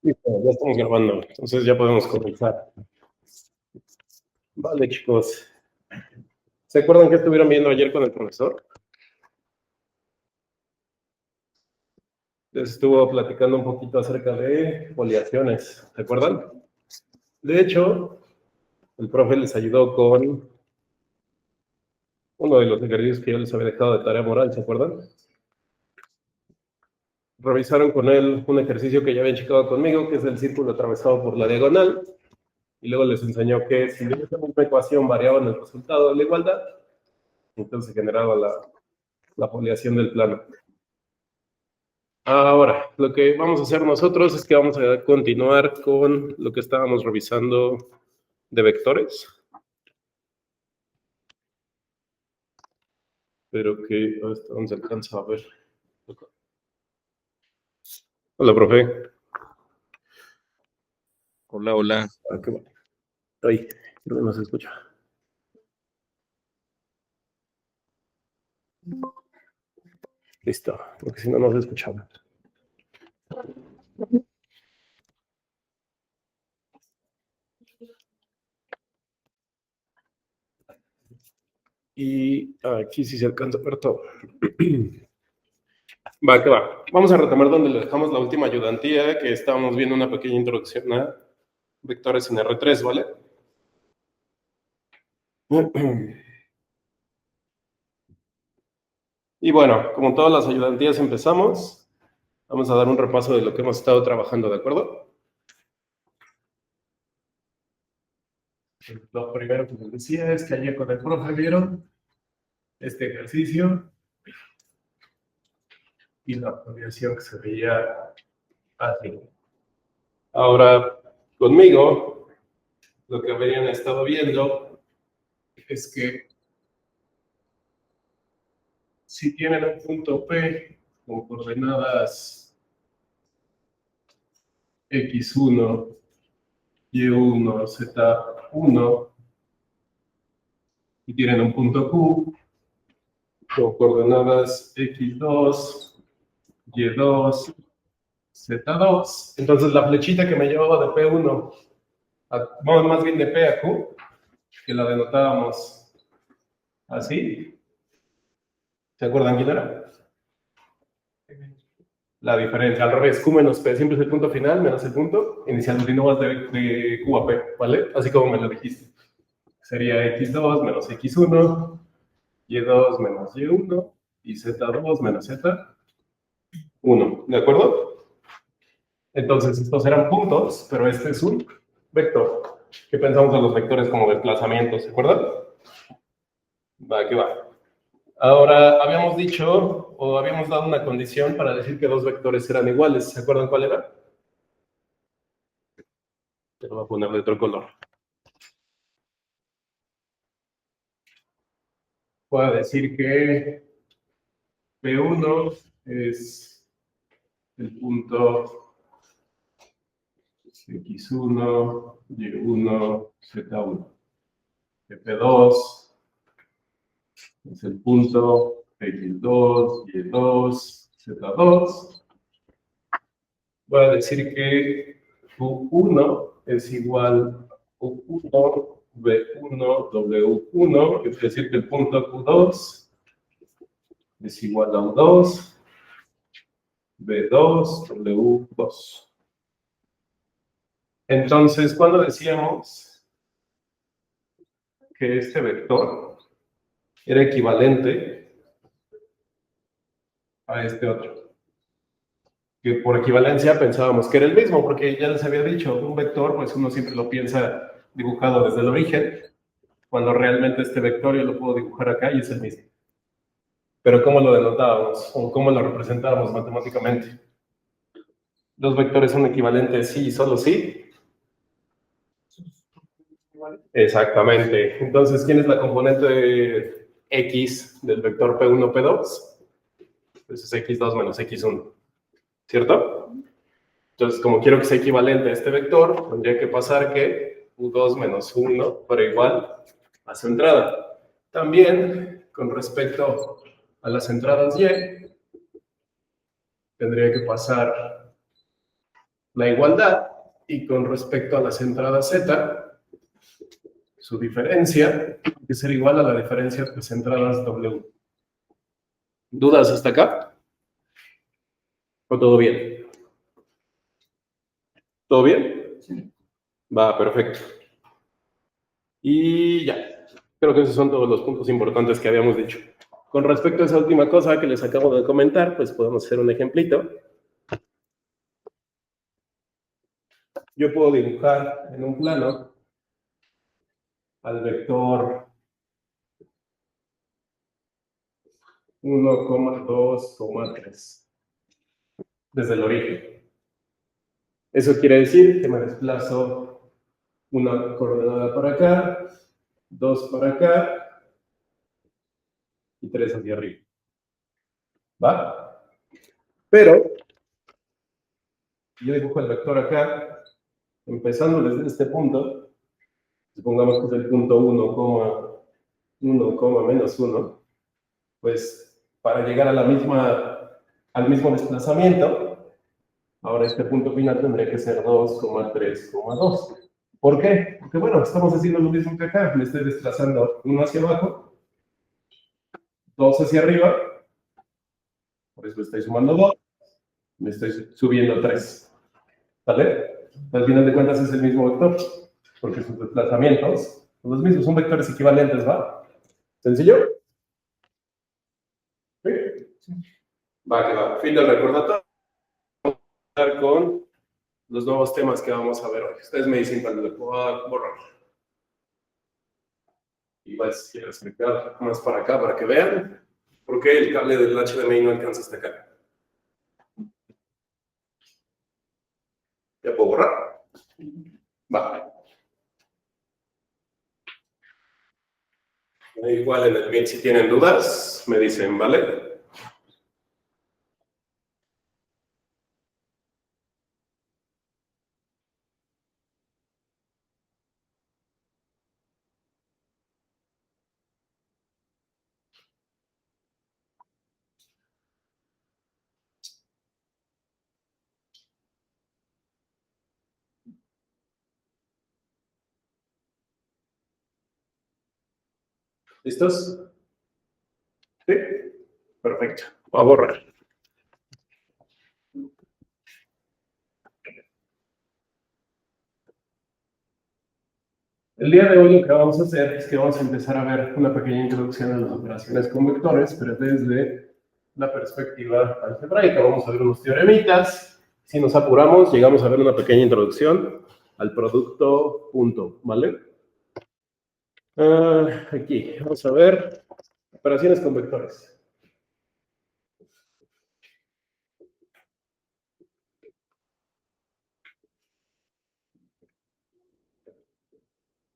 Listo, ya estamos grabando, entonces ya podemos comenzar. Vale, chicos. ¿Se acuerdan que estuvieron viendo ayer con el profesor? Les estuvo platicando un poquito acerca de foliaciones, ¿se acuerdan? De hecho, el profe les ayudó con uno de los ejercicios que yo les había dejado de tarea moral, ¿se acuerdan? Revisaron con él un ejercicio que ya habían checado conmigo, que es el círculo atravesado por la diagonal, y luego les enseñó que si de esa misma ecuación variaban el resultado de la igualdad, entonces se generaba la foliación del plano. Ahora, lo que vamos a hacer nosotros es que vamos a continuar con lo que estábamos revisando de vectores. Pero que hasta dónde se alcanza a ver. Hola, profe. Hola, hola. Qué bueno. Ay, creo que no se escucha. Listo, porque si no, no se escuchaba. Y aquí sí se alcanza a ver todo. Va, que va. Vamos a retomar donde le dejamos la última ayudantía, que estábamos viendo una pequeña introducción a vectores en R3, ¿vale? Y bueno, como todas las ayudantías empezamos, vamos a dar un repaso de lo que hemos estado trabajando, ¿de acuerdo? Lo primero que les decía es que ayer con el profe vieron este ejercicio y la foliación que se veía así. Ahora, conmigo, lo que habrían estado viendo es que si tienen un punto P con coordenadas x1, y1, z1, y tienen un punto Q con coordenadas x2, y2, z2. Entonces la flechita que me llevaba de P1, bueno, más bien de P a Q, que la denotábamos así. ¿Se acuerdan quién era? La diferencia, al revés, Q menos P, siempre es el punto final menos el punto inicial, si no vas de Q a P, ¿vale? Así como me lo dijiste. Sería x2 menos x1, y2 menos y1, y z2 menos z1, ¿de acuerdo? Entonces, estos eran puntos, pero este es un vector. ¿Qué pensamos de los vectores como desplazamientos? ¿Se acuerdan? Va, que va. Ahora, habíamos dicho, o habíamos dado una condición para decir que dos vectores eran iguales. ¿Se acuerdan cuál era? Te lo voy a poner de otro color. Puedo decir que P1 es el punto X1, Y1, Z1. Que P2 es el punto X2, Y2, Z2. Voy a decir que U1 es igual a U1, B1, W1, es decir, que el punto Q2 es igual a U2, B2, W2. Entonces, cuando decíamos que este vector era equivalente a este otro, que por equivalencia pensábamos que era el mismo, porque ya les había dicho, un vector, pues uno siempre lo piensa dibujado desde el origen, cuando realmente este vector yo lo puedo dibujar acá y es el mismo. Pero ¿cómo lo denotábamos o cómo lo representábamos matemáticamente? Los vectores son equivalentes sí y solo sí. Exactamente. Entonces, ¿quién es la componente de x del vector P1, P2? Pues es x2 menos x1, ¿cierto? Entonces, como quiero que sea equivalente a este vector, tendría que pasar que u2 menos 1 fuera igual a su entrada. También, con respecto a las entradas y, tendría que pasar la igualdad, y con respecto a las entradas Z, su diferencia tiene que ser igual a la diferencia de las entradas W. ¿Dudas hasta acá? ¿O todo bien? ¿Todo bien? Sí. Va, perfecto. Y ya. Creo que esos son todos los puntos importantes que habíamos dicho. Con respecto a esa última cosa que les acabo de comentar, pues podemos hacer un ejemplito. Yo puedo dibujar en un plano al vector 1,2,3 desde el origen. Eso quiere decir que me desplazo una coordenada para acá, 2 para acá y 3 hacia arriba. ¿Va? Pero yo dibujo el vector acá, empezando desde este punto, supongamos que es el punto 1,1, menos 1, pues para llegar a al mismo desplazamiento, ahora este punto final tendría que ser 2,3,2. ¿Por qué? Porque bueno, estamos haciendo lo mismo que acá, me estoy desplazando 1 hacia abajo, 2 hacia arriba, por eso estoy sumando 2, me estoy subiendo 3. ¿Vale? Al final de cuentas es el mismo vector, porque sus desplazamientos son los mismos, son vectores equivalentes, ¿va? ¿Sencillo? ¿Sí? Va, que va. Fin del recordatorio. Vamos a empezar con los nuevos temas que vamos a ver hoy. Ustedes me dicen cuando lo puedo borrar. Igual si quiero explicar más para acá, para que vean por qué el cable del HDMI no alcanza hasta acá. ¿Ya puedo borrar? Va. Igual en el Meet, si tienen dudas, me dicen, ¿vale? ¿Listos? Sí. Perfecto. Voy a borrar. El día de hoy lo que vamos a hacer es que vamos a empezar a ver una pequeña introducción a las operaciones con vectores, pero desde la perspectiva algebraica. Vamos a ver unos teoremitas. Si nos apuramos, llegamos a ver una pequeña introducción al producto punto, ¿vale? Aquí, vamos a ver operaciones con vectores.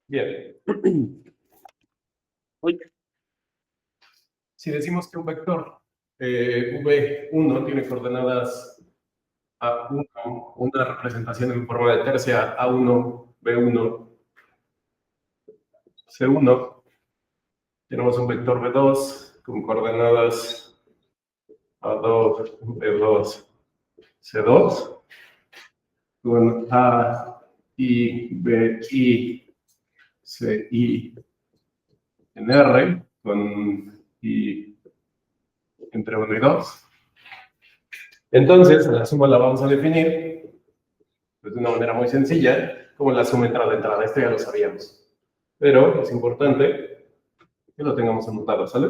Bien. Si decimos que un vector V1 tiene coordenadas A1, una representación en forma de tercia A1, B1, C1, tenemos un vector B2 con coordenadas A2, B2, C2, con A, I, B, I, C, I, en R, con I entre 1 y 2. Entonces, la suma la vamos a definir pues, de una manera muy sencilla, como la suma entrada-entrada. Esto ya lo sabíamos. Pero es importante que lo tengamos anotado, ¿sale?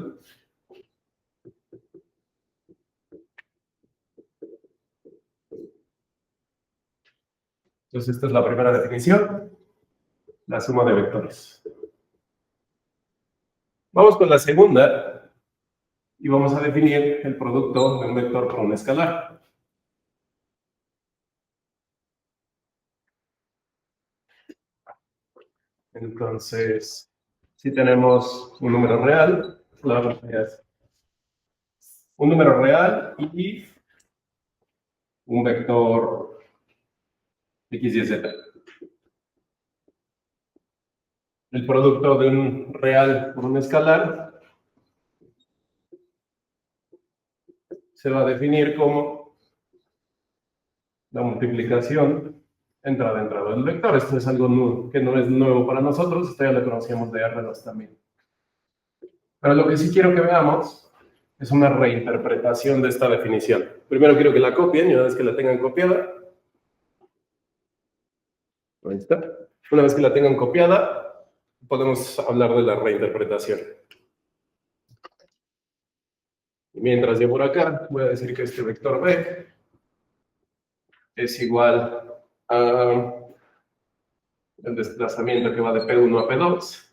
Entonces, esta es la primera definición, la suma de vectores. Vamos con la segunda y vamos a definir el producto de un vector con un escalar. Entonces, si tenemos un número real, un número real y un vector x, y, z. El producto de un real por un escalar se va a definir como la multiplicación entrada del vector. Esto es algo nuevo, que no es nuevo para nosotros, esto ya lo conocíamos de R2 también. Pero lo que sí quiero que veamos es una reinterpretación de esta definición. Primero quiero que la copien y una vez que la tengan copiada, ahí está. Una vez que la tengan copiada, podemos hablar de la reinterpretación. Y mientras yo por acá voy a decir que este vector B es igual a el desplazamiento que va de P1 a P2,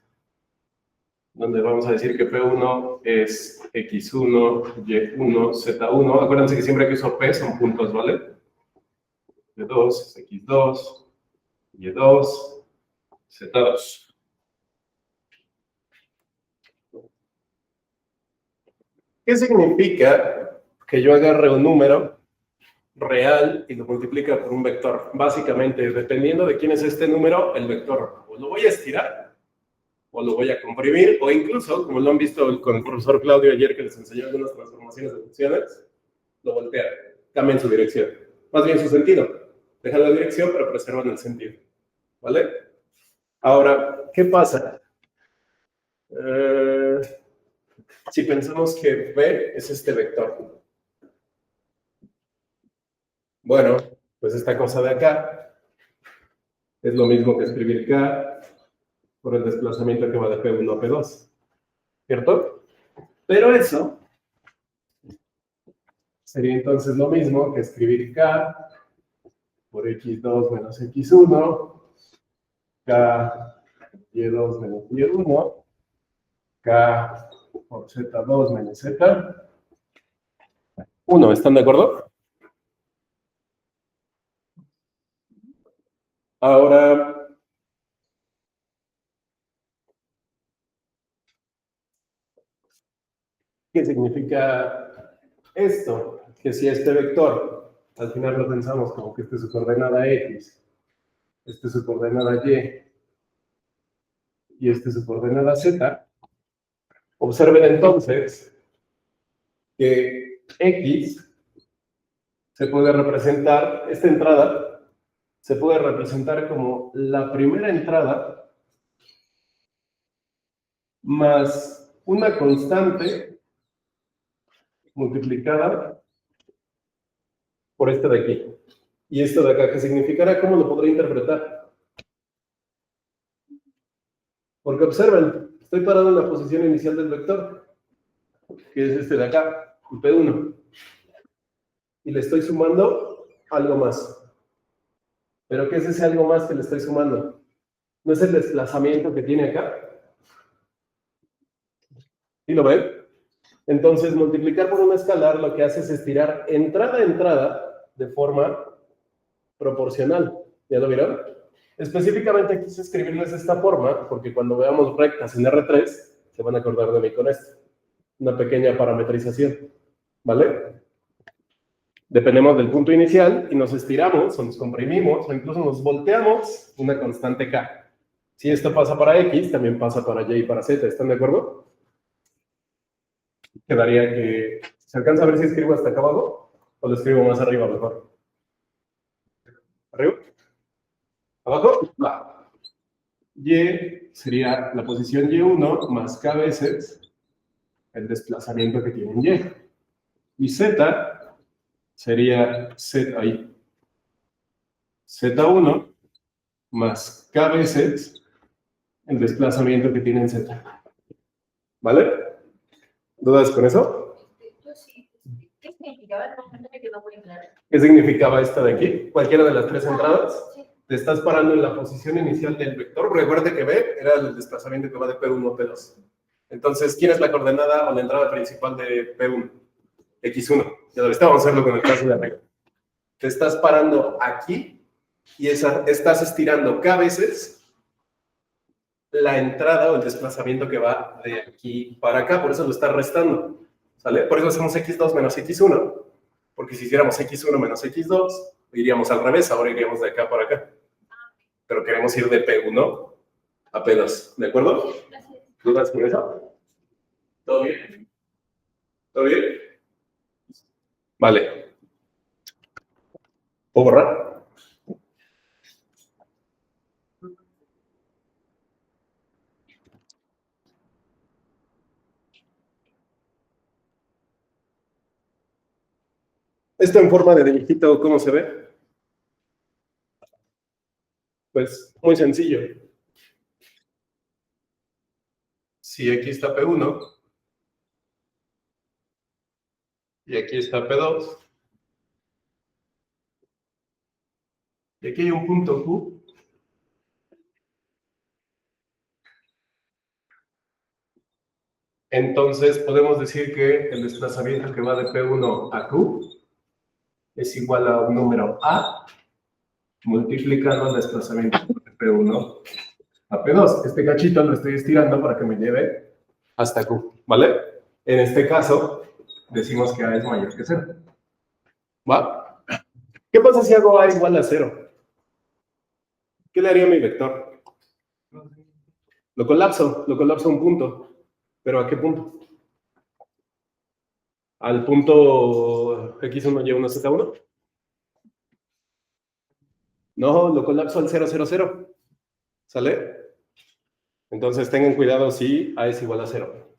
donde vamos a decir que P1 es X1, Y1, Z1. Acuérdense que siempre que uso P son puntos, ¿vale? Y2 es X2, Y2, Z2. ¿Qué significa que yo agarre un número real y lo multiplique por un vector? Básicamente, dependiendo de quién es este número, el vector o lo voy a estirar, o lo voy a comprimir, o incluso, como lo han visto con el profesor Claudio ayer que les enseñó algunas transformaciones de funciones, lo voltean, cambian su dirección. Más bien su sentido. Dejan la dirección, pero preservan el sentido. ¿Vale? Ahora, ¿qué pasa? Si pensamos que B es este vector. Bueno, pues esta cosa de acá es lo mismo que escribir K por el desplazamiento que va de P1 a P2. ¿Cierto? Pero eso sería entonces lo mismo que escribir K por X2 menos X1, K Y2 menos Y1, K por Z2 menos Z1. ¿Están de acuerdo? Ahora, ¿qué significa esto? Que si este vector, al final lo pensamos como que este es su coordenada X, este es su coordenada Y, y este es su coordenada Z, observen entonces que X se puede representar, esta entrada se puede representar como la primera entrada más una constante multiplicada por este de aquí. Y esto de acá, ¿qué significará? ¿Cómo lo podré interpretar? Porque observen, estoy parado en la posición inicial del vector, que es este de acá, el P1. Y le estoy sumando algo más. ¿Pero qué es ese algo más que le estoy sumando? ¿No es el desplazamiento que tiene acá? ¿Sí lo ven? Entonces, multiplicar por una escalar lo que hace es estirar entrada a entrada de forma proporcional. ¿Ya lo vieron? Específicamente quise escribirles de esta forma porque cuando veamos rectas en R3 se van a acordar de mí con esto. Una pequeña parametrización. ¿Vale? Dependemos del punto inicial y nos estiramos o nos comprimimos o incluso nos volteamos una constante K. Si esto pasa para X, también pasa para Y y para Z. ¿Están de acuerdo? Quedaría que... ¿Se alcanza a ver si escribo hasta acá abajo? ¿O lo escribo más arriba mejor? ¿Arriba? ¿Abajo? Va. Y sería la posición Y1 más K veces el desplazamiento que tiene Y. Y Z sería Z1 más K veces el desplazamiento que tiene en Z. ¿Vale? ¿Dudas con eso? Yo sí. ¿Qué significaba? No me quedó muy claro. ¿Qué significaba esta de aquí? Cualquiera de las tres entradas. Sí. Te estás parando en la posición inicial del vector. Recuerde que B era el desplazamiento que va de P1 a P2. Entonces, ¿quién es la coordenada o la entrada principal de P1? X1. Ya lo viste, vamos a hacerlo con el caso de arriba. Te estás parando aquí y estás estirando K veces la entrada o el desplazamiento que va de aquí para acá. Por eso lo estás restando. ¿Sale? Por eso hacemos X2 menos X1. Porque si hiciéramos X1 menos X2, iríamos al revés. Ahora iríamos de acá para acá. Pero queremos ir de P1 a P2. ¿De acuerdo? Gracias. ¿Dudas con eso? ¿Todo bien? ¿Todo bien? Vale. ¿Puedo borrar? Esto en forma de dibujito, ¿cómo se ve? Pues muy sencillo. Si aquí está P1 y aquí está P2 y aquí hay un punto Q, entonces podemos decir que el desplazamiento que va de P1 a Q es igual a un número A multiplicando el desplazamiento de P1 a P2. Este cachito lo estoy estirando para que me lleve hasta Q, ¿vale? En este caso, decimos que A es mayor que 0. ¿Va? ¿Qué pasa si hago A igual a 0? ¿Qué le haría a mi vector? Lo colapso a un punto. ¿Pero a qué punto? ¿Al punto X1, Y1, Z1? No, lo colapso al 0, 0, 0. ¿Sale? Entonces tengan cuidado si A es igual a 0.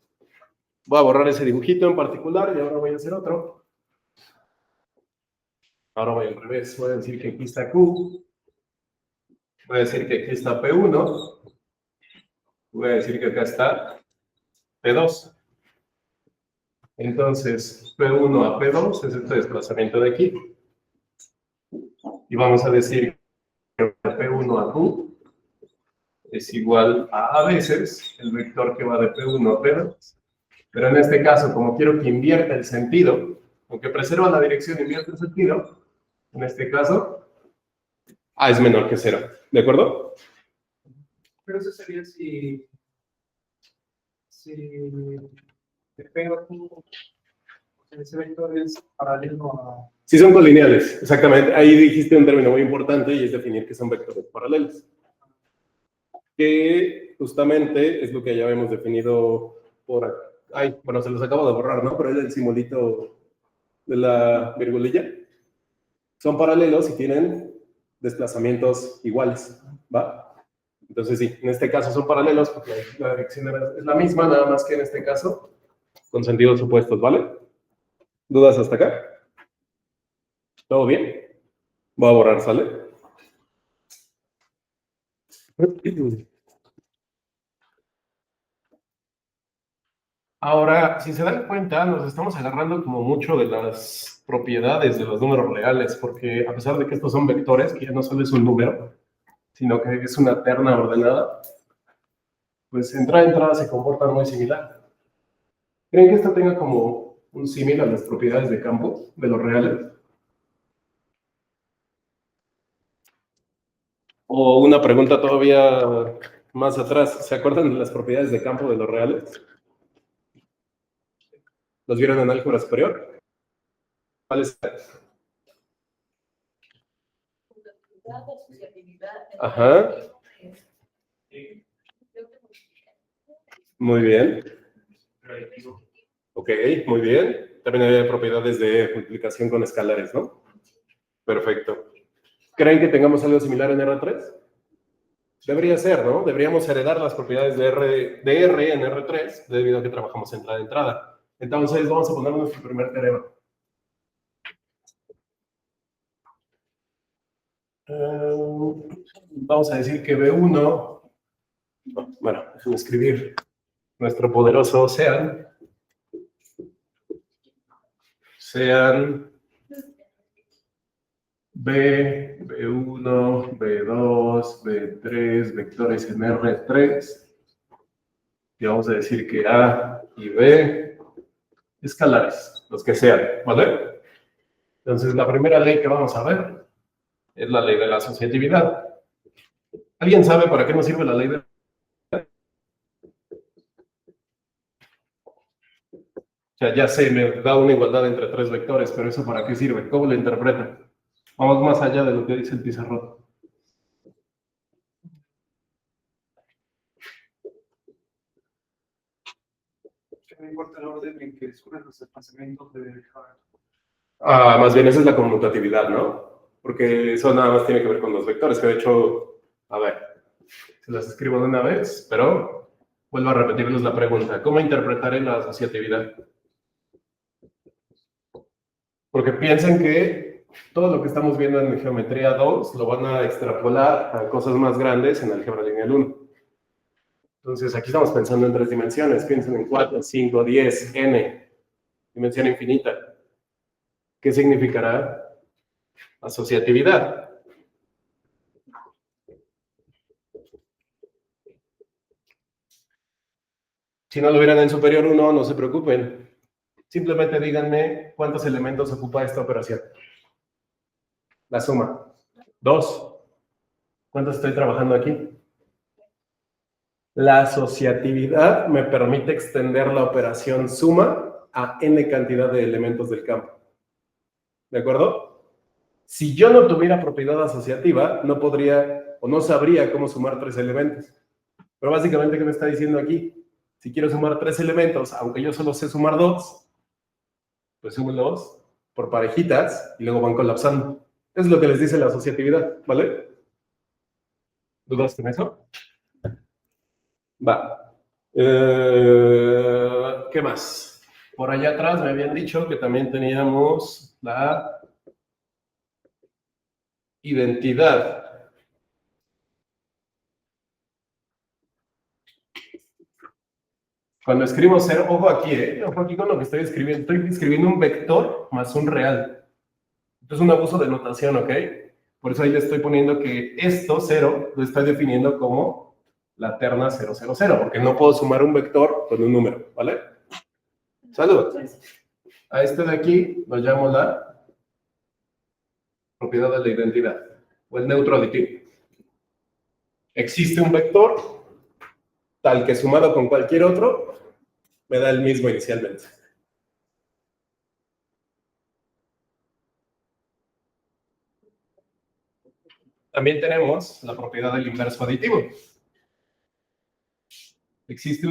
Voy a borrar ese dibujito en particular y ahora voy a hacer otro. Ahora voy al revés. Voy a decir que aquí está Q. Voy a decir que aquí está P1. Voy a decir que acá está P2. Entonces, P1 a P2 es este desplazamiento de aquí. Y vamos a decir que P1 a Q es igual a veces el vector que va de P1 a P2. Pero en este caso, como quiero que invierta el sentido, aunque preserva la dirección, invierte el sentido, en este caso, A es menor que 0. ¿De acuerdo? Pero eso sería si te pega ese vector es paralelo a... Sí, son colineales, exactamente. Ahí dijiste un término muy importante y es definir que son vectores paralelos. Que justamente es lo que ya habíamos definido por acá. Ay, bueno, se los acabo de borrar, ¿no? Pero es el simbolito de la virgulilla. Son paralelos y tienen desplazamientos iguales, ¿va? Entonces sí, en este caso son paralelos porque la dirección es la misma, nada más que en este caso con sentidos opuestos, ¿vale? ¿Dudas hasta acá? ¿Todo bien? Voy a borrar, ¿sale? Ahora, si se dan cuenta, nos estamos agarrando como mucho de las propiedades de los números reales, porque a pesar de que estos son vectores, que ya no solo es un número, sino que es una terna ordenada, pues entrada a entrada se comportan muy similar. ¿Creen que esto tenga como un símil a las propiedades de campo de los reales? O una pregunta todavía más atrás, ¿se acuerdan de las propiedades de campo de los reales? ¿Los vieron en álgebra superior? ¿Cuáles? Ajá. Muy bien. Ok, muy bien. También había propiedades de multiplicación con escalares, ¿no? Perfecto. ¿Creen que tengamos algo similar en R3? Debería ser, ¿no? Deberíamos heredar las propiedades de R en R3 debido a que trabajamos entrada a entrada. Entonces, vamos a poner nuestro primer teorema. Vamos a decir que B1, bueno, déjame escribir nuestro poderoso sean B, B1, B2, B3, vectores en R3. Y vamos a decir que A y B, escalares, los que sean, ¿vale? Entonces, la primera ley que vamos a ver es la ley de la asociatividad. ¿Alguien sabe para qué nos sirve la ley de... O sea, ya sé, me da una igualdad entre tres vectores, pero ¿eso para qué sirve? ¿Cómo lo interpretan? Vamos más allá de lo que dice el pizarrón. No importa el orden en que descubren los desplazamientos de... Ah, más bien esa es la conmutatividad, ¿no? porque eso nada más tiene que ver con los vectores, que de hecho, a ver, se las escribo de una vez, pero vuelvo a repetirles la pregunta. ¿Cómo interpretaré la asociatividad? Porque piensen que todo lo que estamos viendo en geometría 2 lo van a extrapolar a cosas más grandes en álgebra lineal 1. Entonces, aquí estamos pensando en 3 dimensiones. Piensen en 4, 5, 10, n, dimensión infinita. ¿Qué significará asociatividad? Si no lo vieran en superior 1, no se preocupen. Simplemente díganme cuántos elementos ocupa esta operación. La suma. 2. ¿Cuántos estoy trabajando aquí? La asociatividad me permite extender la operación suma a n cantidad de elementos del campo. ¿De acuerdo? Si yo no tuviera propiedad asociativa, no podría o no sabría cómo sumar 3 elementos. Pero básicamente, ¿qué me está diciendo aquí? Si quiero sumar 3 elementos, aunque yo solo sé sumar 2, pues sumo 2 por parejitas y luego van colapsando. Es lo que les dice la asociatividad, ¿vale? ¿Dudas con eso? Va. ¿Qué más? Por allá atrás me habían dicho que también teníamos la identidad. Cuando escribo 0, ojo aquí con lo que estoy escribiendo. Estoy escribiendo un vector más un real. Esto es un abuso de notación, ¿ok? Por eso ahí le estoy poniendo que esto, 0, lo estoy definiendo como la terna 0, 0, 0, porque no puedo sumar un vector con un número, ¿vale? Saludos. A este de aquí lo llamo la propiedad de la identidad, o el neutro aditivo. Existe un vector tal que sumado con cualquier otro me da el mismo inicialmente. También tenemos la propiedad del inverso aditivo. Existe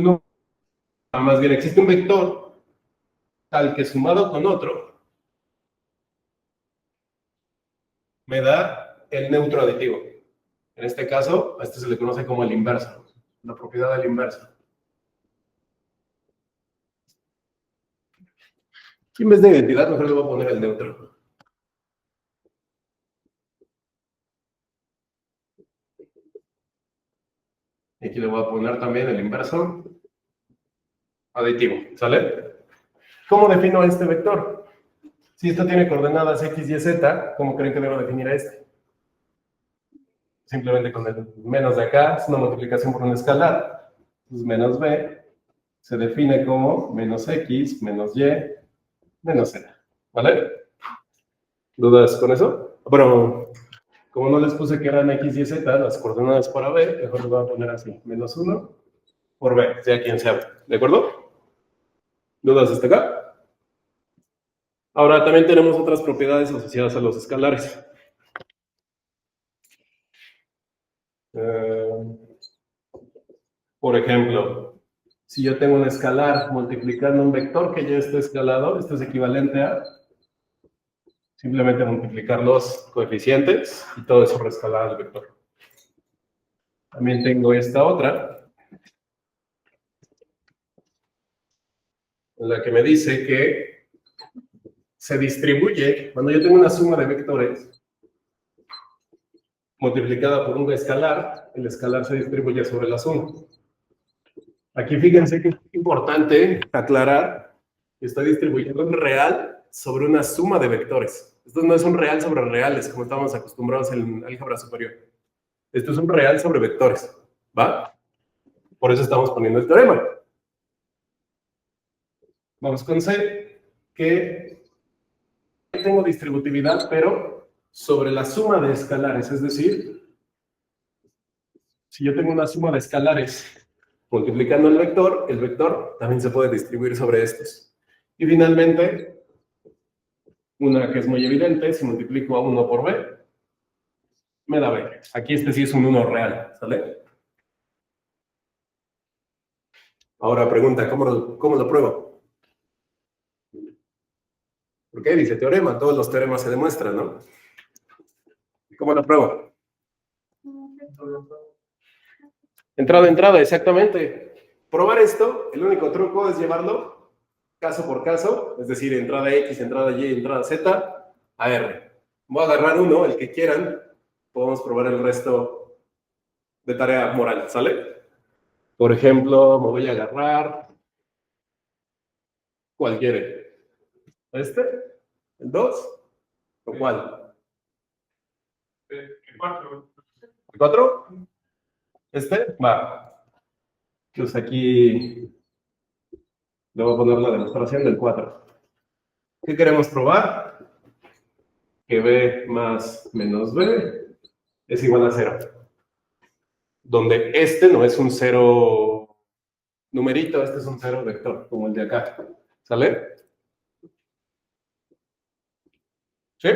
existe un vector tal que sumado con otro me da el neutro aditivo. En este caso, a este se le conoce como el inverso, la propiedad del inverso. Y en vez de identidad, mejor le voy a poner el neutro. Y aquí le voy a poner también el inverso aditivo, ¿sale? ¿Cómo defino este vector? Si esto tiene coordenadas x, y, z, ¿cómo creen que debo definir a este? Simplemente con el menos de acá, es una multiplicación por un escalar. Entonces, menos b se define como menos x, menos y, menos z. ¿Vale? ¿Dudas con eso? Pero, como no les puse que eran x, y, z, las coordenadas para b, mejor les voy a poner así. Menos 1 por b, sea quien sea. ¿De acuerdo? ¿Dudas hasta acá? Ahora, también tenemos otras propiedades asociadas a los escalares. Por ejemplo, si yo tengo un escalar multiplicando un vector que ya está escalado, esto es equivalente a simplemente multiplicar los coeficientes y todo eso reescalar al vector. También tengo esta otra, en la que me dice que se distribuye, cuando yo tengo una suma de vectores multiplicada por un escalar, el escalar se distribuye sobre la suma. Aquí fíjense que es importante aclarar que estoy distribuyendo un real sobre una suma de vectores. Esto no es un real sobre reales, como estábamos acostumbrados en álgebra superior. Esto es un real sobre vectores, ¿va? Por eso estamos poniendo el teorema. Vamos con C, que tengo distributividad, pero sobre la suma de escalares, es decir, si yo tengo una suma de escalares multiplicando el vector también se puede distribuir sobre estos. Y finalmente, una que es muy evidente, si multiplico a 1 por b, me da b. Aquí este sí es un 1 real, ¿sale? Ahora pregunta, ¿cómo lo pruebo? ¿Por qué? Dice teorema, todos los teoremas se demuestran, ¿no? ¿Cómo lo pruebo? Entrada, exactamente. Probar esto, el único truco es llevarlo caso por caso, es decir, entrada X, entrada Y, entrada Z, a R. Voy a agarrar uno, el que quieran, podemos probar el resto de tarea moral, ¿sale? Por ejemplo, me voy a agarrar cualquiera. ¿Este? ¿El 2? ¿O cuál? El 4. ¿El 4? ¿Este? Va. Pues aquí le voy a poner la demostración del 4. ¿Qué queremos probar? Que B más menos B es igual a 0. Donde este no es un 0 numerito, este es un 0 vector, como el de acá. ¿Sale? ¿Sí?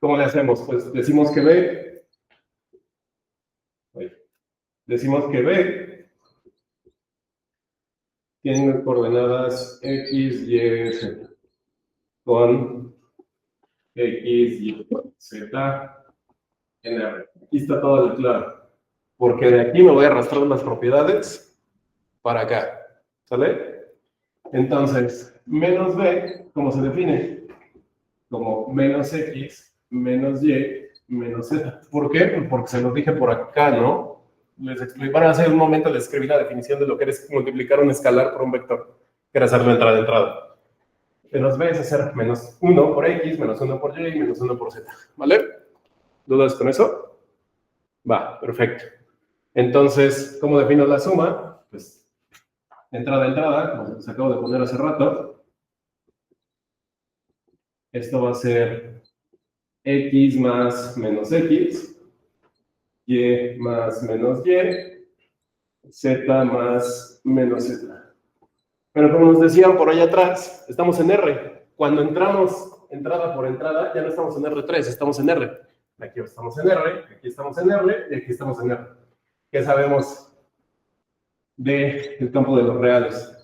¿Cómo le hacemos? Pues decimos que B tiene coordenadas X, Y, Z. Con X, Y, Z, en R. Aquí está todo el claro. Porque de aquí me voy a arrastrar las propiedades para acá. ¿Sale? Entonces, menos B, ¿cómo se define? Como menos X, menos Y, menos Z. ¿Por qué? Porque se los dije por acá, ¿no? Les expliqué, bueno, hace un momento les escribí la definición de lo que es multiplicar un escalar por un vector, que era hacerlo entrada. Menos B es hacer menos 1 por X, menos 1 por Y, menos 1 por Z. ¿Vale? ¿Dudas con eso? Va, perfecto. Entonces, ¿cómo defino la suma? Pues, entrada, como les acabo de poner hace rato. Esto va a ser X más menos X, Y más menos Y, Z más menos Z. Pero como nos decían por ahí atrás, estamos en R. Cuando entramos entrada por entrada, ya no estamos en R3, estamos en R. Aquí estamos en R, aquí estamos en R y aquí estamos en R. ¿Qué sabemos del campo de los reales?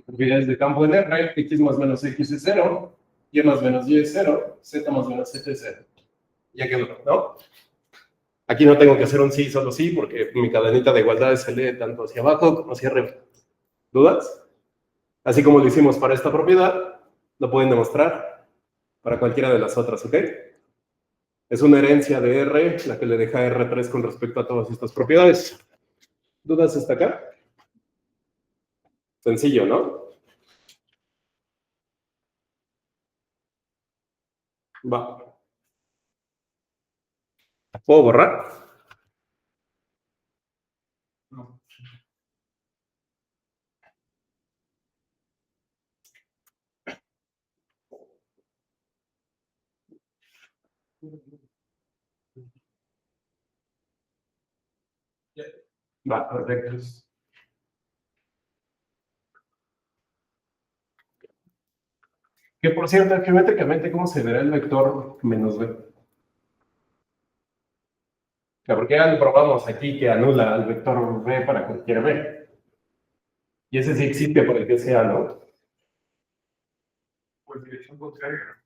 Propiedades de campo en R, X más menos X es 0, Y más menos Y es 0, Z más menos Z es 0. Ya quedó, ¿no? Aquí no tengo que hacer un sí, solo sí, porque mi cadenita de igualdad se lee tanto hacia abajo como hacia arriba. ¿Dudas? Así como lo hicimos para esta propiedad, lo pueden demostrar para cualquiera de las otras, ¿ok? Es una herencia de R, la que le deja R3 con respecto a todas estas propiedades. ¿Dudas hasta acá? Sencillo, ¿no? Va. ¿Puedo borrar? No. Va, perfecto. Que por cierto, geométricamente, ¿cómo se verá el vector menos b? Porque ya lo probamos aquí que anula al vector b para cualquier b. Y ese sí existe por el que sea, ¿no? Pues dirección contraria.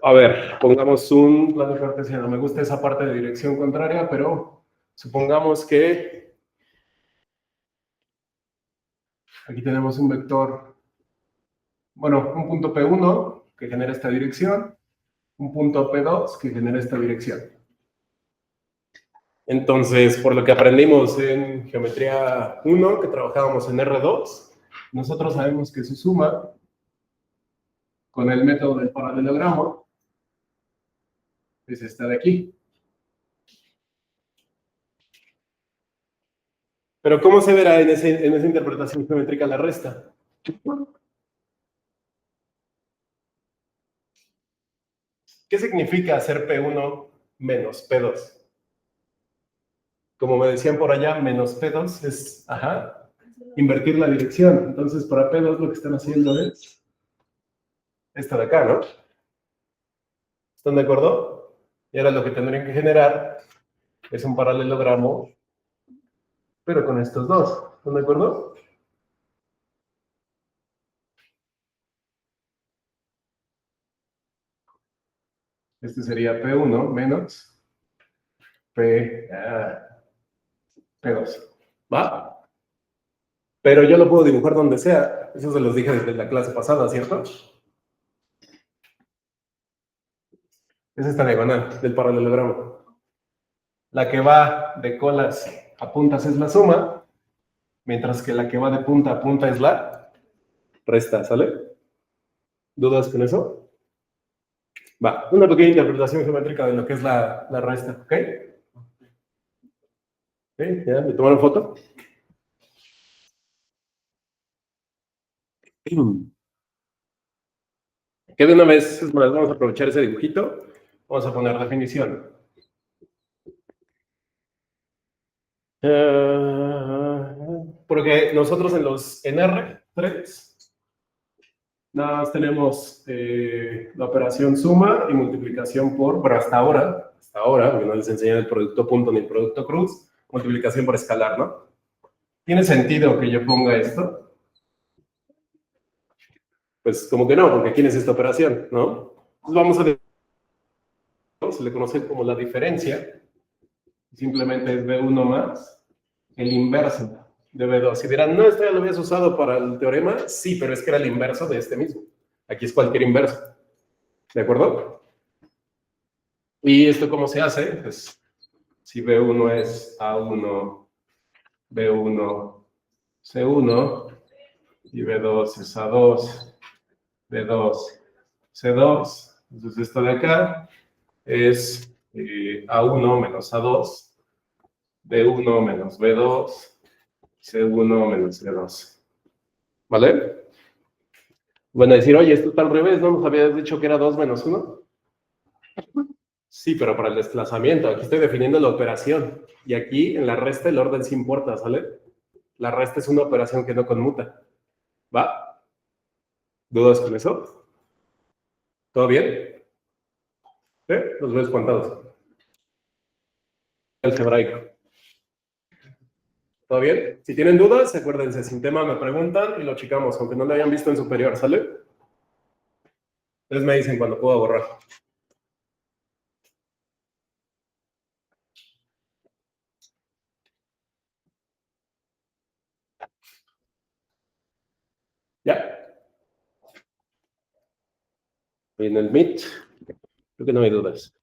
A ver, pongamos un plano cartesiano. Me gusta esa parte de dirección contraria, pero supongamos que aquí tenemos un vector, bueno, un punto P1 que genera esta dirección, un punto P2 que genera esta dirección. Entonces, por lo que aprendimos en geometría 1, que trabajábamos en R2, nosotros sabemos que su suma con el método del paralelogramo es esta de aquí. Pero ¿cómo se verá en esa interpretación geométrica la resta? ¿Qué significa hacer P1 menos P2? Como me decían por allá, menos P2 es, invertir la dirección. Entonces, para P2 lo que están haciendo es esta de acá, ¿no? ¿Están de acuerdo? Y ahora lo que tendrían que generar es un paralelogramo pero con estos dos. ¿Están de acuerdo? Este sería P1 menos P2. ¿Va? Pero yo lo puedo dibujar donde sea. Eso se los dije desde la clase pasada, ¿cierto? Es esta diagonal del paralelogramo. La que va de colas a puntas es la suma, mientras que la que va de punta a punta es la resta, ¿sale? ¿Dudas con eso? Va, una pequeña interpretación geométrica de lo que es la resta, ¿ok? ¿Ok? ¿Ya? ¿Me tomaron foto? Que de una vez, es más, vamos a aprovechar ese dibujito, vamos a poner definición. Porque nosotros en R3 nada más tenemos la operación suma y multiplicación por, bueno, hasta ahora, porque no les enseñé el producto punto ni el producto cruz, multiplicación por escalar, ¿no? ¿Tiene sentido que yo ponga esto? Pues como que no, porque aquí es esta operación, ¿no? Entonces vamos a ver, se le conoce como la diferencia, simplemente es B1 más el inverso de B2. Si dirán, no, esto ya lo habías usado para el teorema, sí, pero es que era el inverso de este mismo. Aquí es cualquier inverso, ¿de acuerdo? ¿Y esto cómo se hace? Pues si B1 es A1, B1, C1, y B2 es A2, B2, C2. Entonces esto de acá es A1 menos A2, B1 menos B2, C1 menos C2. ¿Vale? Van a decir, oye, esto está al revés, ¿no? ¿Nos habías dicho que era 2 menos 1? Sí, pero para el desplazamiento, aquí estoy definiendo la operación. Y aquí en la resta el orden sí importa, ¿sale? La resta es una operación que no conmuta. ¿Va? ¿Dudas con eso? ¿Todo bien? ¿Sí? Los veo espantados. Algebraico. ¿Todo bien? Si tienen dudas, acuérdense, sin tema me preguntan y lo checamos, aunque no lo hayan visto en superior, ¿sale? Entonces me dicen cuando puedo borrar. ¿Ya? En el Meet, creo que no hay dudas.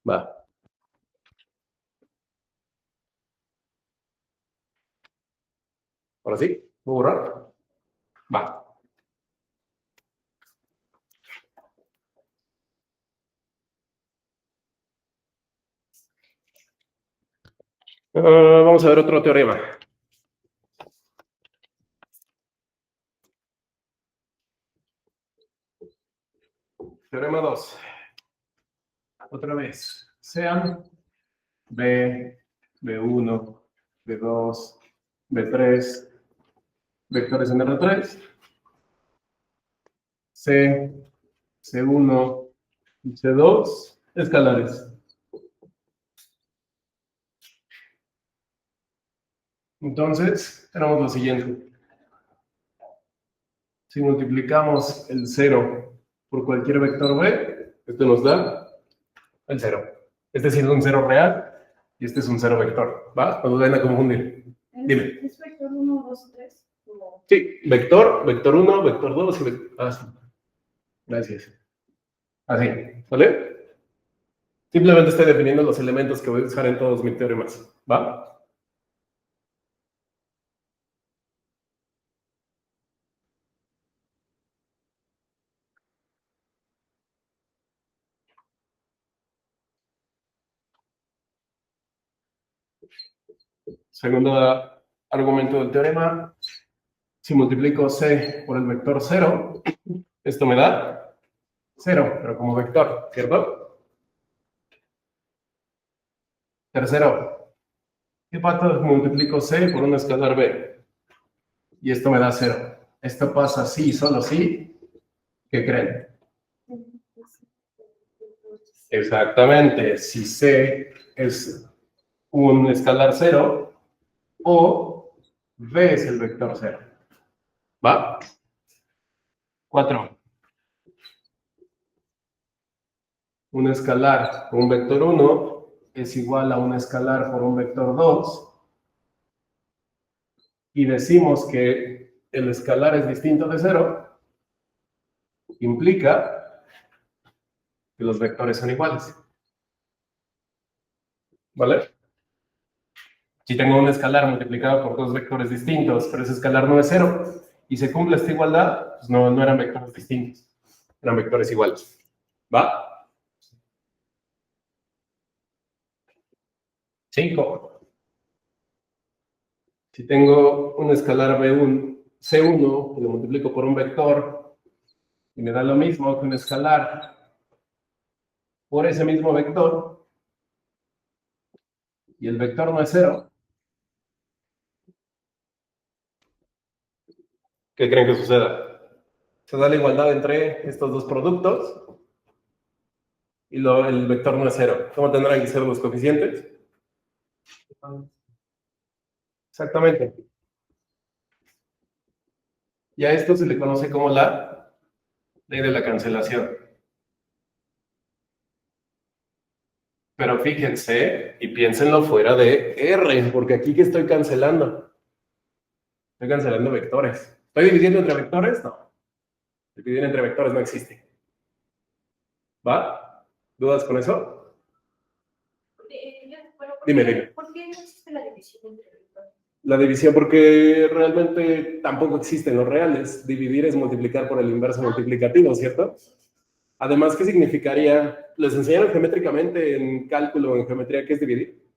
Va. ¿Ahora sí? ¿Puedo borrar? Va. Vamos a ver otro teorema. Teorema 2. Otra vez. Sean B, B1, B2, B3, vectores en R3, C, C1 y C2, escalares. Entonces, tenemos lo siguiente. Si multiplicamos el 0 por cualquier vector B, esto nos da el 0. Este sí es un 0 real y este es un 0 vector. ¿Va? No nos vayan a confundir. Dime. ¿Es vector 1, 2, 3? Sí, vector, vector 1, vector 2 y vector... Ah, sí. Gracias. Así, ¿vale? Simplemente estoy definiendo los elementos que voy a usar en todos mis teoremas. ¿Va? Segundo argumento del teorema. Si multiplico C por el vector 0, esto me da 0, pero como vector, ¿cierto? Tercero, ¿qué pasa si multiplico C por un escalar B? Y esto me da 0. Esto pasa sí, solo sí. ¿Qué creen? Exactamente. Si C es un escalar 0, o B es el vector 0. ¿Va? 4. Un escalar por un vector 1 es igual a un escalar por un vector 2. Y decimos que el escalar es distinto de 0, implica que los vectores son iguales. ¿Vale? Si tengo un escalar multiplicado por dos vectores distintos, pero ese escalar no es 0, y se cumple esta igualdad, pues no eran vectores distintos, eran vectores iguales. ¿Va? 5. Si tengo un escalar B1, C1, y lo multiplico por un vector, y me da lo mismo que un escalar por ese mismo vector, y el vector no es 0, ¿qué creen que suceda? Se da la igualdad entre estos dos productos, y el vector no es 0. ¿Cómo tendrán que ser los coeficientes? Exactamente. Y a esto se le conoce como la ley de la cancelación. Pero fíjense y piénsenlo fuera de R, porque aquí que estoy cancelando. Estoy cancelando vectores. ¿Estoy dividiendo entre vectores? No. Dividir entre vectores no existe. ¿Va? ¿Dudas con eso? Dime. ¿Por qué no existe la división entre vectores? La división, porque realmente tampoco existen los reales. Dividir es multiplicar por el inverso multiplicativo, ¿cierto? Además, ¿qué significaría? ¿Les enseñaron geométricamente en cálculo, en geometría, qué es dividir?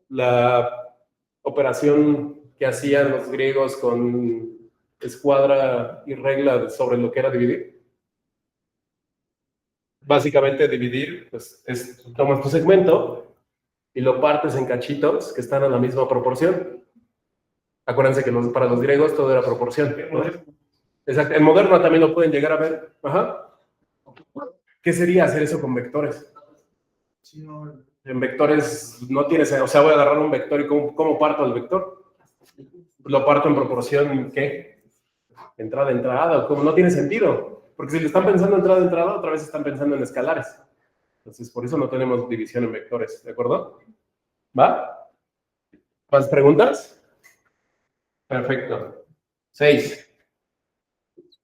La operación que hacían los griegos con escuadra y regla sobre lo que era dividir. Básicamente dividir, pues, es tomas tu segmento y lo partes en cachitos que están a la misma proporción. Acuérdense que para los griegos todo era proporción, ¿no? Exacto. En moderno también lo pueden llegar a ver. Ajá. ¿Qué sería hacer eso con vectores? En vectores no tienes, o sea, voy a agarrar un vector y ¿cómo parto el vector? Lo parto en proporción, ¿qué? Entrada, o como no tiene sentido. Porque si le están pensando entrada, otra vez están pensando en escalares. Entonces, por eso no tenemos división en vectores, ¿de acuerdo? ¿Va? ¿Más preguntas? Perfecto. 6.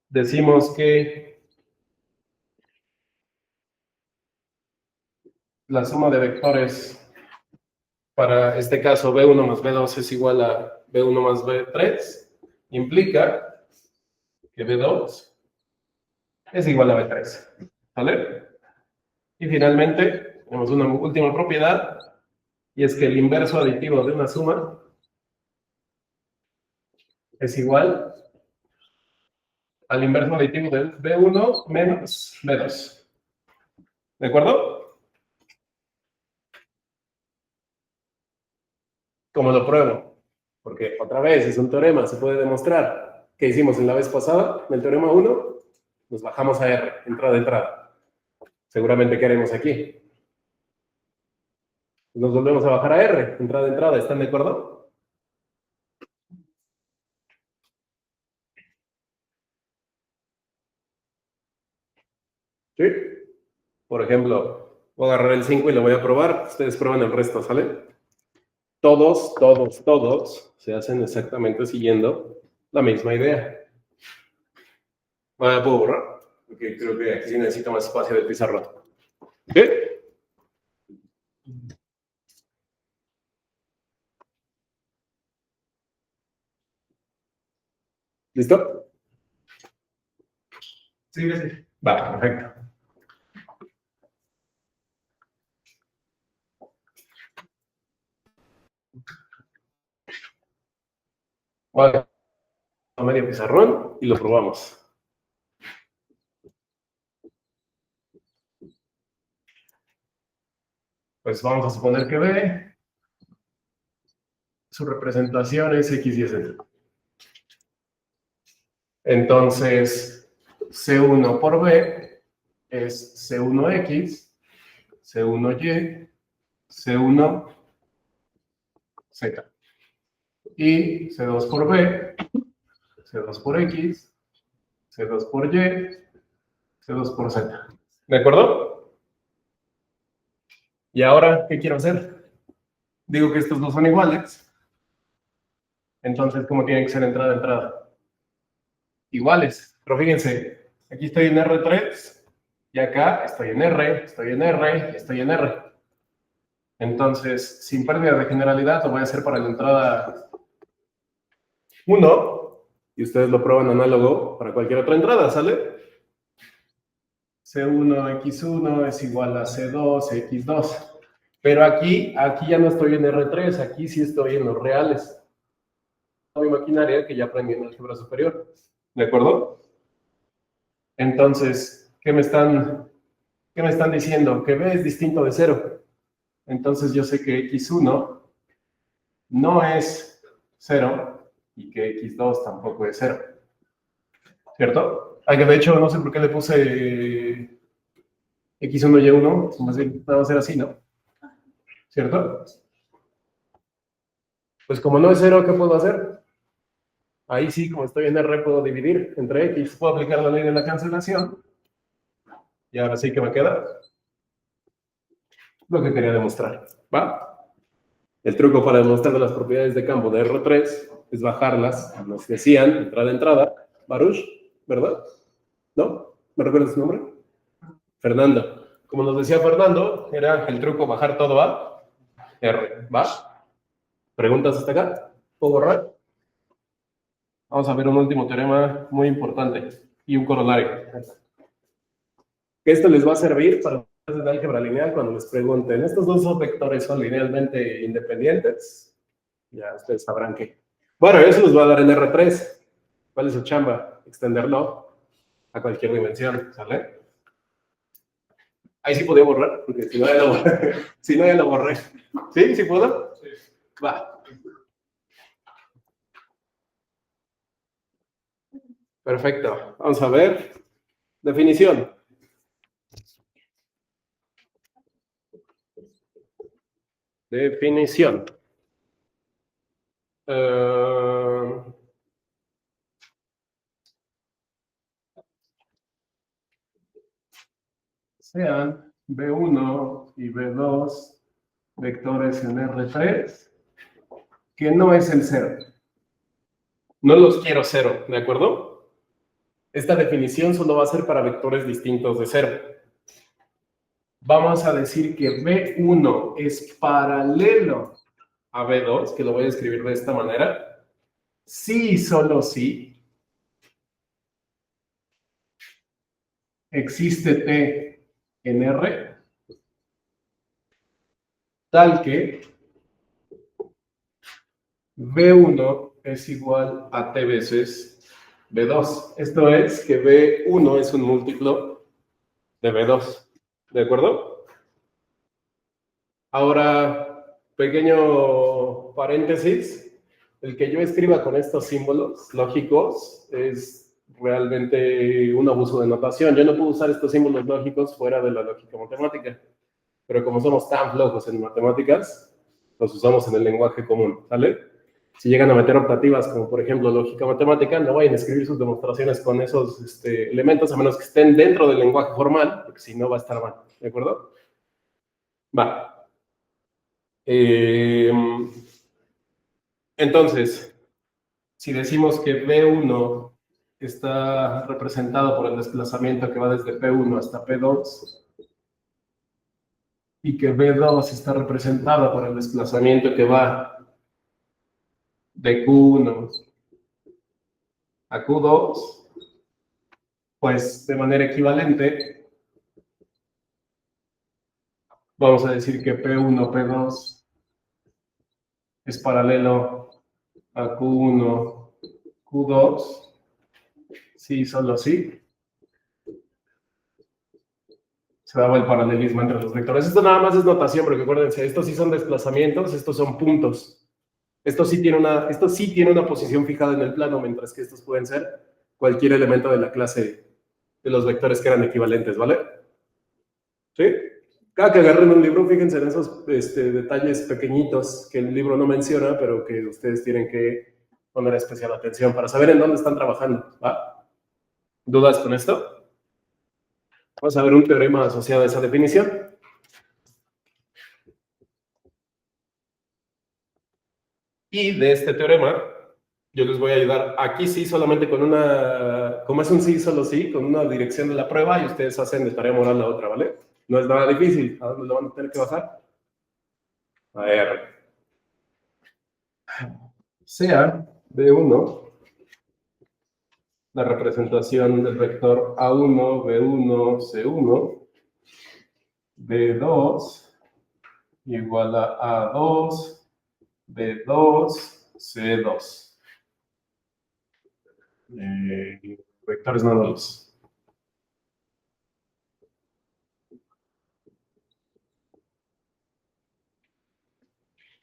Decimos que la suma de vectores para este caso B1 más B2 es igual a B1 más B3, implica que B2 es igual a B3. ¿Vale? Y finalmente, tenemos una última propiedad, y es que el inverso aditivo de una suma es igual al inverso aditivo del B1 menos B2. ¿De acuerdo? ¿Cómo lo pruebo? Porque otra vez es un teorema, se puede demostrar. ¿Qué hicimos en la vez pasada? En el teorema 1, nos bajamos a R, entrada. Seguramente, ¿qué haremos aquí? Nos volvemos a bajar a R, entrada. ¿Están de acuerdo? ¿Sí? Por ejemplo, voy a agarrar el 5 y lo voy a probar. Ustedes prueban el resto, ¿sale? Todos se hacen exactamente siguiendo la misma idea. ¿Puedo borrar? Porque creo que aquí sí necesito más espacio del pizarrón. ¿Qué? ¿Listo? Sí, gracias. Va, perfecto. Voy a medio pizarrón y lo probamos. Pues vamos a suponer que B, su representación es X y Z. Entonces, C1 por B es C1X, C1Y, C1Z. y C2 por B, C2 por X, C2 por Y, C2 por Z. ¿De acuerdo? Y ahora, ¿qué quiero hacer? Digo que estos dos son iguales. Entonces, ¿cómo tienen que ser entrada a entrada? Iguales. Pero fíjense, aquí estoy en R3 y acá estoy en R, estoy en R, estoy en R. Entonces, sin pérdida de generalidad, lo voy a hacer para la entrada 1 y ustedes lo prueban análogo para cualquier otra entrada, ¿sale? C1, X1 es igual a C2, X2. Pero aquí ya no estoy en R3, aquí sí estoy en los reales. Mi maquinaria que ya aprendí en álgebra superior. ¿De acuerdo? Entonces, ¿qué me están diciendo? Que B es distinto de 0. Entonces yo sé que X1 no es 0 y que X2 tampoco es 0. ¿Cierto? Que de hecho no sé por qué le puse X1 y Y1, más bien va a ser así, ¿no? ¿Cierto? Pues como no es 0, ¿qué puedo hacer? Ahí sí, como estoy en R, puedo dividir entre X, puedo aplicar la ley de la cancelación. Y ahora sí que me queda lo que quería demostrar, ¿va? El truco para demostrar las propiedades de campo de R3 es bajarlas, nos decían, entrada a entrada, Baruch, ¿verdad? ¿No? ¿Me recuerdas su nombre? Fernando. Como nos decía Fernando, era el truco bajar todo a R, ¿va? ¿Preguntas hasta acá? ¿Puedo borrar? Vamos a ver un último teorema muy importante y un corolario. Esto les va a servir para el álgebra lineal cuando les pregunten, ¿estos dos vectores son linealmente independientes? Ya ustedes sabrán que. Bueno, eso les va a dar en R3. ¿Cuál es su chamba? Extenderlo a cualquier dimensión, ¿sale? Ahí sí podía borrar, porque si no ya lo borré. Si no ya lo borré. ¿Sí? ¿Sí puedo? Sí. Va. Perfecto. Vamos a ver. Definición. Definición. Sean B1 y B2 vectores en R3, que no es el 0. No los quiero 0, ¿de acuerdo? Esta definición solo va a ser para vectores distintos de 0. Vamos a decir que B1 es paralelo a B2, que lo voy a escribir de esta manera. Sí y solo sí existe T en R, tal que B1 es igual a T veces B2. Esto es que B1 es un múltiplo de B2. ¿De acuerdo? Ahora, pequeño paréntesis. El que yo escriba con estos símbolos lógicos es realmente un abuso de notación. Yo no puedo usar estos símbolos lógicos fuera de la lógica matemática. Pero como somos tan flojos en matemáticas, los usamos en el lenguaje común, ¿sale? Si llegan a meter optativas como, por ejemplo, lógica matemática, no vayan a escribir sus demostraciones con esos elementos, a menos que estén dentro del lenguaje formal, porque si no va a estar mal, ¿de acuerdo? Va. Entonces, si decimos que B1 está representado por el desplazamiento que va desde P1 hasta P2, y que B2 está representado por el desplazamiento que va de Q1 a Q2, pues de manera equivalente, vamos a decir que P1, P2 es paralelo a Q1, Q2, sí, solo sí. Se daba el paralelismo entre los vectores. Esto nada más es notación, porque acuérdense, estos sí son desplazamientos, estos son puntos. Esto sí tiene una posición fijada en el plano, mientras que estos pueden ser cualquier elemento de la clase de los vectores que eran equivalentes, ¿vale? ¿Sí? Cada que agarren un libro, fíjense en esos detalles pequeñitos que el libro no menciona, pero que ustedes tienen que poner especial atención para saber en dónde están trabajando. ¿Va? ¿Dudas con esto? Vamos a ver un teorema asociado a esa definición. Y de este teorema, yo les voy a ayudar aquí sí solamente con una, como es un sí, solo sí, con una dirección de la prueba y ustedes hacen de tarea moral la otra, ¿vale? No es nada difícil. ¿A dónde lo van a tener que bajar? A ver. Sea B1 la representación del vector A1, B1, C1, B2 igual a A2, B2, C2. Vectores no nulos.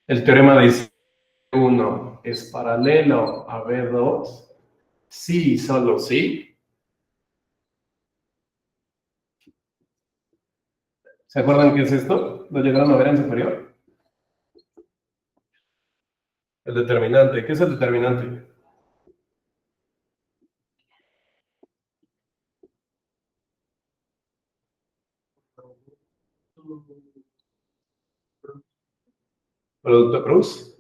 El teorema dice que B1 es paralelo a B2, sí y solo sí. ¿Se acuerdan qué es esto? ¿Lo llegaron a ver en superior? El determinante. ¿Qué es el determinante? Producto cruz.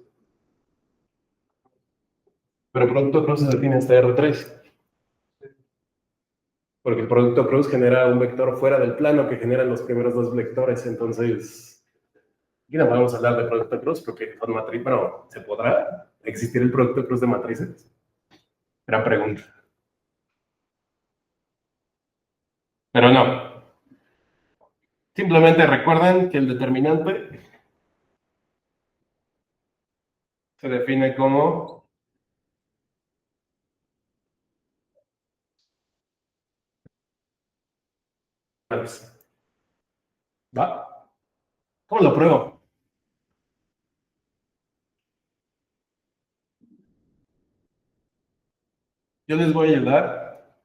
Pero producto cruz se define hasta R3. Porque el producto cruz genera un vector fuera del plano que generan los primeros dos vectores. Entonces, aquí no podemos hablar de producto cruz porque son matrices. Bueno, ¿se podrá existir el producto cruz de matrices? Gran pregunta. Pero no. Simplemente recuerden que el determinante se define como ¿va? ¿Cómo lo pruebo? Yo les voy a ayudar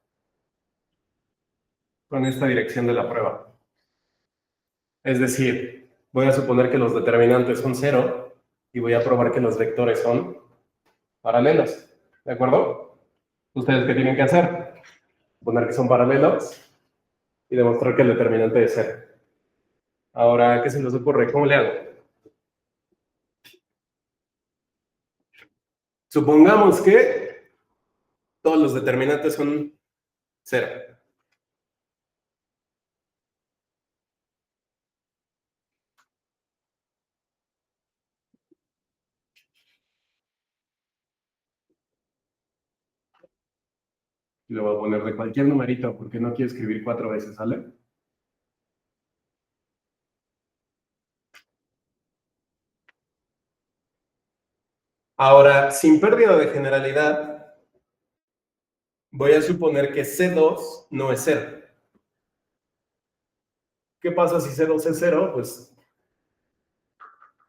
con esta dirección de la prueba. Es decir, voy a suponer que los determinantes son 0 y voy a probar que los vectores son paralelos. ¿De acuerdo? ¿Ustedes qué tienen que hacer? Poner que son paralelos y demostrar que el determinante es 0. Ahora, ¿qué se les ocurre? ¿Cómo le hago? Supongamos que todos los determinantes son 0. Y lo voy a poner de cualquier numerito porque no quiero escribir 4 veces, ¿sale? Ahora, sin pérdida de generalidad, voy a suponer que C2 no es 0. ¿Qué pasa si C2 es 0? Pues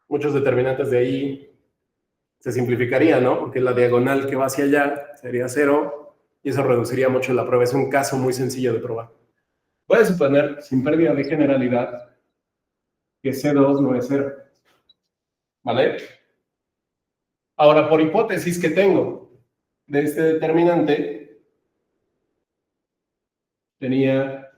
muchos determinantes de ahí se simplificarían, ¿no? Porque la diagonal que va hacia allá sería 0 y eso reduciría mucho la prueba. Es un caso muy sencillo de probar. Voy a suponer, sin pérdida de generalidad, que C2 no es 0. ¿Vale? Ahora, por hipótesis que tengo de este determinante, tenía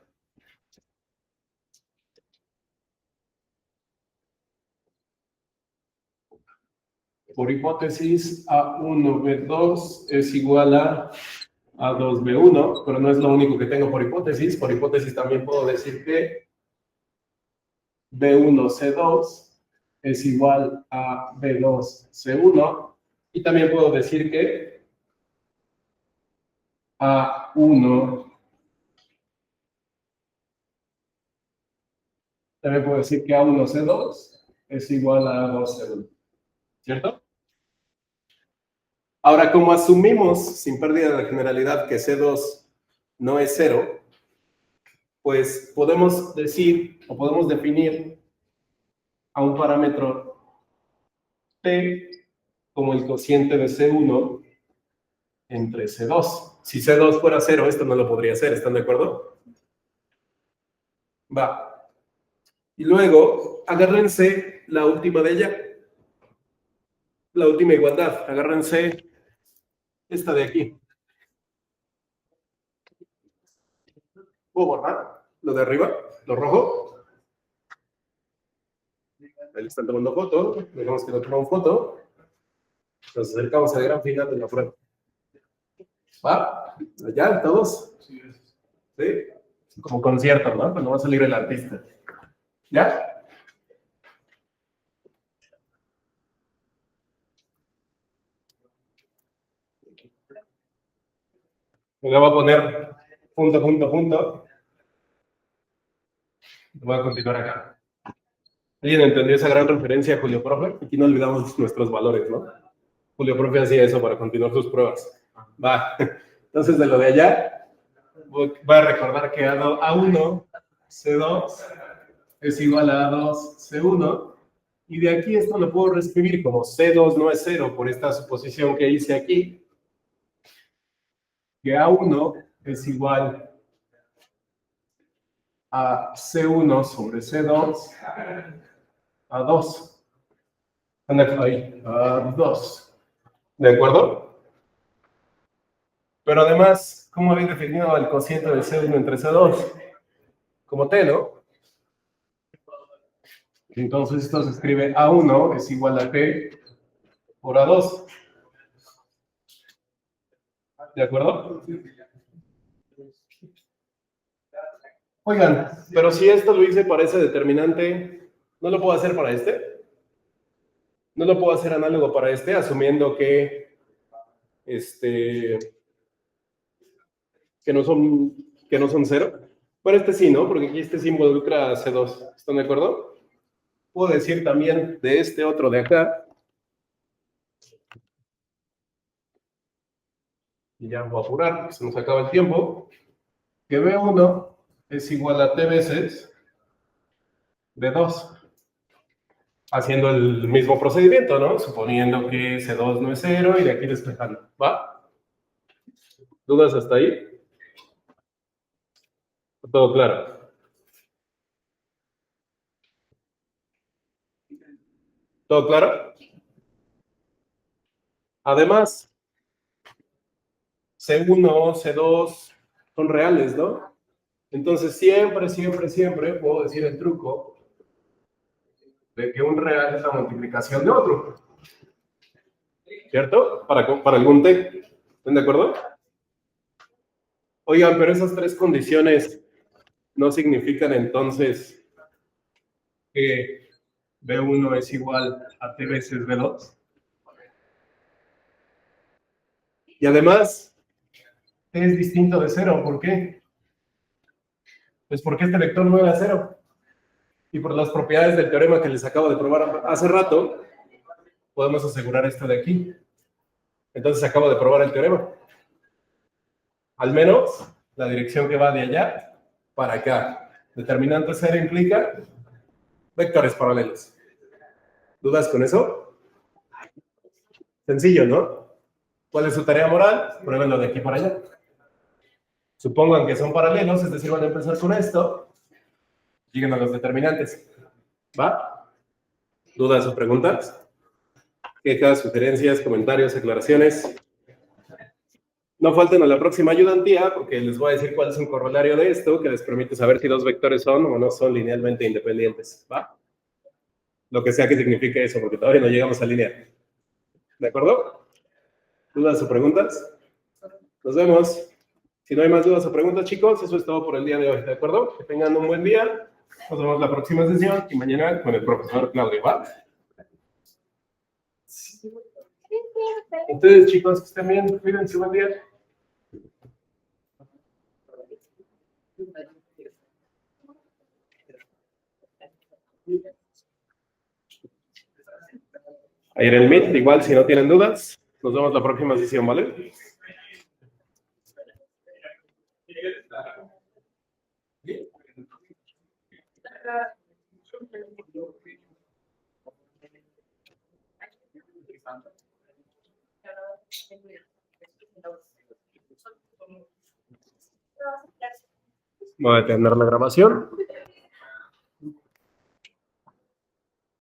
por hipótesis A1B2 es igual a A2B1, pero no es lo único que tengo por hipótesis. Por hipótesis también puedo decir que B1C2 es igual a B2C1 y también puedo decir que A1 también puedo decir que A1C2 es igual a A2C1, ¿cierto? Ahora, como asumimos, sin pérdida de generalidad, que C2 no es 0, pues podemos decir o podemos definir a un parámetro P como el cociente de C1 entre C2. Si C2 fuera 0, esto no lo podría hacer, ¿están de acuerdo? Va. Y luego, agárrense la última de ella. La última igualdad. Agárrense esta de aquí. ¿Puedo borrar lo de arriba? Lo rojo. Ahí le están tomando foto. Digamos que lo tomamos foto. Nos acercamos al gran final de la prueba. ¿Va? ¿Allá todos? ¿Sí? Como concierto, ¿no? Cuando va a salir el artista. ¿Ya? Me voy a poner punto, punto, punto. Voy a continuar acá. ¿Alguien entendió esa gran referencia a Julio Profe? Aquí no olvidamos nuestros valores, ¿no? Julio Profe hacía eso para continuar sus pruebas. Va. Entonces, de lo de allá, voy a recordar que A1, C2 es igual a A2, C1. Y de aquí esto lo puedo reescribir como C2 no es 0 por esta suposición que hice aquí. Que A1 es igual a C1 sobre C2 a 2. Ahí, a 2. ¿De acuerdo? Pero además, ¿cómo habéis definido el cociente de C1 entre C2? Como T, ¿no? Entonces esto se escribe A1 es igual a T por A2. ¿De acuerdo? Oigan, pero si esto lo hice para ese determinante, ¿no lo puedo hacer para este? ¿No lo puedo hacer análogo para este, asumiendo que no son 0? Para este sí, ¿no? Porque aquí este sí involucra C2. ¿Están de acuerdo? Puedo decir también de este otro de acá. Y ya voy a apurar, porque se nos acaba el tiempo. Que B1 es igual a T veces B2. Haciendo el mismo procedimiento, ¿no? Suponiendo que C2 no es 0 y de aquí despejando. ¿Va? ¿Dudas hasta ahí? ¿Todo claro? ¿Todo claro? Además, C1, C2 son reales, ¿no? Entonces, siempre, siempre, siempre puedo decir el truco de que un real es la multiplicación de otro. ¿Cierto? Para algún T. ¿Están de acuerdo? Oigan, pero esas tres condiciones no significan entonces que B1 es igual a T veces B2. Y además, T es distinto de 0. ¿Por qué? Pues porque este vector no era 0. Y por las propiedades del teorema que les acabo de probar hace rato, podemos asegurar esto de aquí. Entonces acabo de probar el teorema. Al menos la dirección que va de allá para acá. Determinante 0 implica vectores paralelos. ¿Dudas con eso? Sencillo, ¿no? ¿Cuál es su tarea moral? Pruébenlo de aquí para allá. Supongan que son paralelos, es decir, van a empezar con esto. Lleguen a los determinantes. ¿Va? ¿Dudas o preguntas? Quejas, sugerencias, comentarios, aclaraciones. No falten a la próxima ayudantía, porque les voy a decir cuál es un corolario de esto que les permite saber si dos vectores son o no son linealmente independientes. ¿Va? Lo que sea que signifique eso, porque todavía no llegamos a línea. ¿De acuerdo? ¿Dudas o preguntas? Nos vemos. Si no hay más dudas o preguntas, chicos, eso es todo por el día de hoy. ¿De acuerdo? Que tengan un buen día. Nos vemos la próxima sesión y mañana con el profesor Claudio. ¿Va? Ustedes, chicos, que estén bien. Cuídense. Buen día. Ahí en el Meet, igual, si no tienen dudas, nos vemos la próxima sesión, ¿vale? Voy a detener la grabación.